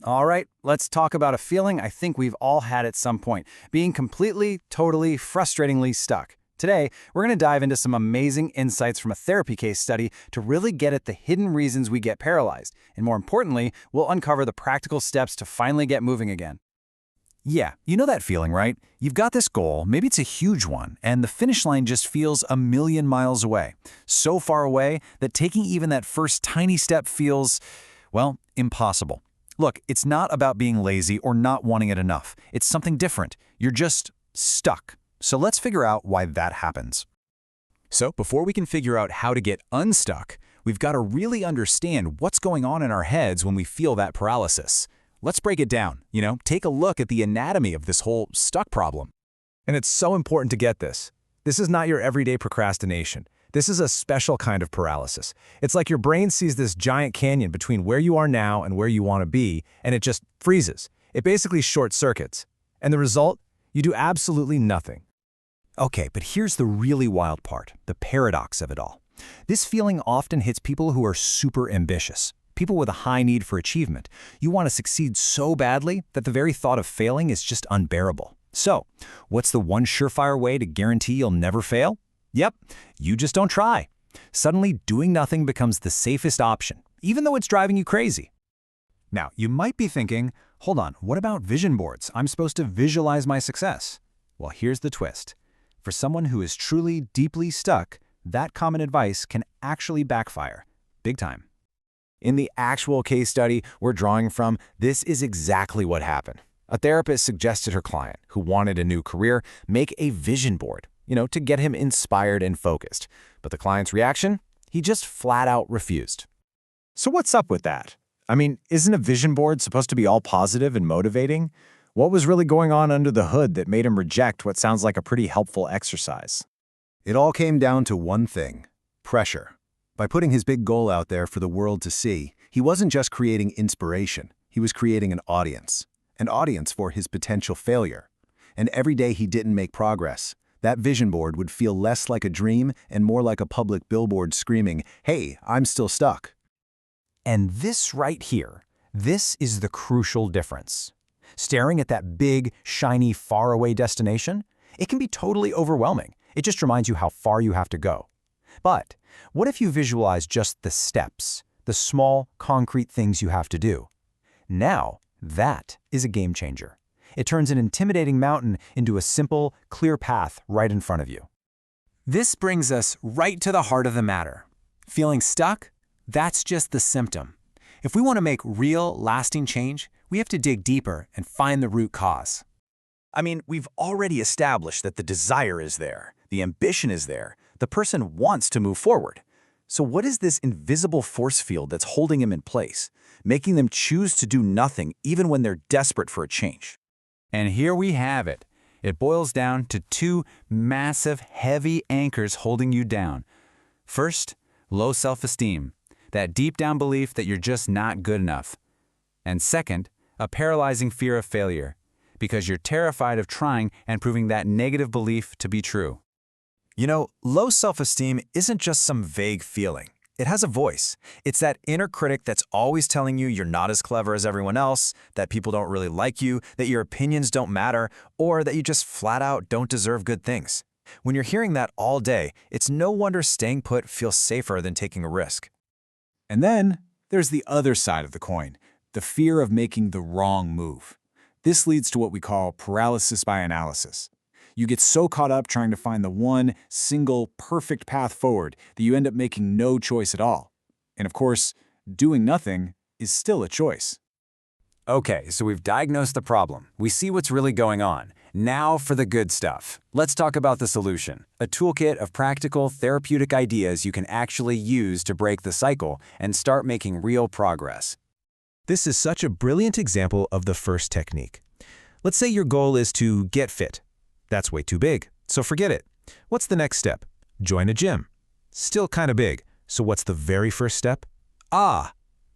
All right, let's talk about a feeling I think we've all had at some point, being completely, totally, frustratingly stuck. Today, we're going to dive into some amazing insights from a therapy case study to really get at the hidden reasons we get paralyzed. And more importantly, we'll uncover the practical steps to finally get moving again. Yeah, you know that feeling, right? You've got this goal, maybe it's a huge one, and the finish line just feels a million miles away. So far away that taking even that first tiny step feels, well, impossible. Look, it's not about being lazy or not wanting it enough. It's something different. You're just stuck. So let's figure out why that happens. So before we can figure out how to get unstuck, we've got to really understand what's going on in our heads when we feel that paralysis. Let's break it down, take a look at the anatomy of this whole stuck problem. And it's so important to get this. This is not your everyday procrastination. This is a special kind of paralysis. It's like your brain sees this giant canyon between where you are now and where you want to be, and it just freezes. It basically short circuits. And the result? You do absolutely nothing. Okay, but here's the really wild part, the paradox of it all. This feeling often hits people who are super ambitious, people with a high need for achievement. You want to succeed so badly that the very thought of failing is just unbearable. So, what's the one surefire way to guarantee you'll never fail? Yep, you just don't try. Suddenly, doing nothing becomes the safest option, even though it's driving you crazy. Now, you might be thinking, hold on, what about vision boards? I'm supposed to visualize my success. Well, here's the twist. For someone who is truly deeply stuck, that common advice can actually backfire, big time. In the actual case study we're drawing from, this is exactly what happened. A therapist suggested her client, who wanted a new career, make a vision board, to get him inspired and focused. But the client's reaction? He just flat out refused. So what's up with that? I mean, isn't a vision board supposed to be all positive and motivating? What was really going on under the hood that made him reject what sounds like a pretty helpful exercise? It all came down to one thing: pressure. By putting his big goal out there for the world to see, he wasn't just creating inspiration, he was creating an audience for his potential failure. And every day he didn't make progress, that vision board would feel less like a dream and more like a public billboard screaming, "Hey, I'm still stuck." And this right here, this is the crucial difference. Staring at that big, shiny, faraway destination, it can be totally overwhelming. It just reminds you how far you have to go. But what if you visualize just the steps, the small, concrete things you have to do? Now, that is a game changer. It turns an intimidating mountain into a simple, clear path right in front of you. This brings us right to the heart of the matter. Feeling stuck? That's just the symptom. If we want to make real, lasting change, we have to dig deeper and find the root cause. I mean, we've already established that the desire is there, the ambition is there, the person wants to move forward. So what is this invisible force field that's holding him in place, making them choose to do nothing even when they're desperate for a change? And here we have it. It boils down to two massive, heavy anchors holding you down. First, low self-esteem, that deep down belief that you're just not good enough. And second, a paralyzing fear of failure, because you're terrified of trying and proving that negative belief to be true. Low self-esteem isn't just some vague feeling. It has a voice. It's that inner critic that's always telling you you're not as clever as everyone else, that people don't really like you, that your opinions don't matter, or that you just flat out don't deserve good things. When you're hearing that all day, it's no wonder staying put feels safer than taking a risk. And then there's the other side of the coin, the fear of making the wrong move. This leads to what we call paralysis by analysis. You get so caught up trying to find the one, single, perfect path forward that you end up making no choice at all. And of course, doing nothing is still a choice. Okay, so we've diagnosed the problem. We see what's really going on. Now for the good stuff. Let's talk about the solution, a toolkit of practical, therapeutic ideas you can actually use to break the cycle and start making real progress. This is such a brilliant example of the first technique. Let's say your goal is to get fit. That's way too big, so forget it. What's the next step? Join a gym. Still kind of big, so what's the very first step?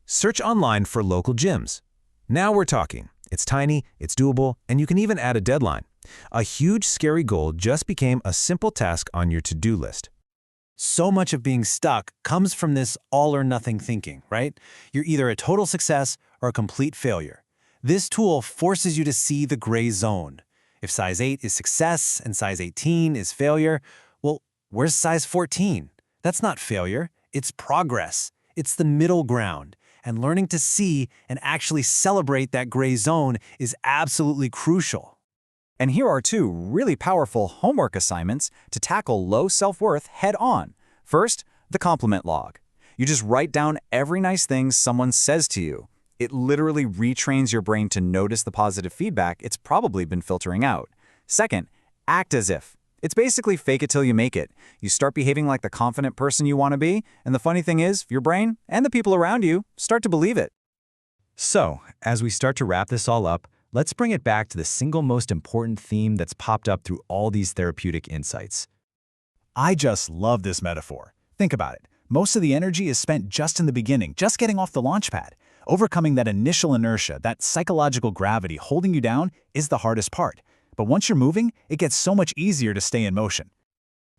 Search online for local gyms. Now we're talking. It's tiny, it's doable, and you can even add a deadline. A huge, scary goal just became a simple task on your to-do list. So much of being stuck comes from this all-or-nothing thinking, right? You're either a total success or a complete failure. This tool forces you to see the gray zone. If size 8 is success and size 18 is failure, well, where's size 14? That's not failure, it's progress. It's the middle ground. And learning to see and actually celebrate that gray zone is absolutely crucial. And here are 2 really powerful homework assignments to tackle low self-worth head-on. First, the compliment log. You just write down every nice thing someone says to you. It literally retrains your brain to notice the positive feedback it's probably been filtering out. Second, act as if. It's basically fake it till you make it. You start behaving like the confident person you want to be, and the funny thing is, your brain and the people around you start to believe it. So, as we start to wrap this all up, let's bring it back to the single most important theme that's popped up through all these therapeutic insights. I just love this metaphor. Think about it. Most of the energy is spent just in the beginning, just getting off the launch pad. Overcoming that initial inertia, that psychological gravity holding you down, is the hardest part. But once you're moving, it gets so much easier to stay in motion.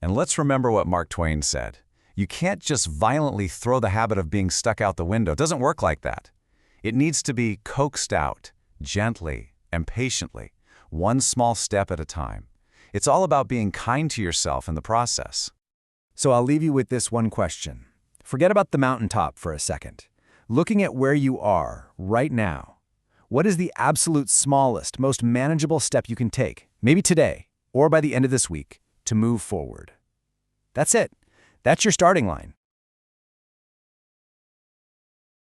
And let's remember what Mark Twain said. You can't just violently throw the habit of being stuck out the window. It doesn't work like that. It needs to be coaxed out, gently and patiently, one small step at a time. It's all about being kind to yourself in the process. So I'll leave you with this one question. Forget about the mountaintop for a second. Looking at where you are right now, what is the absolute smallest, most manageable step you can take, maybe today or by the end of this week, to move forward? That's it. That's your starting line.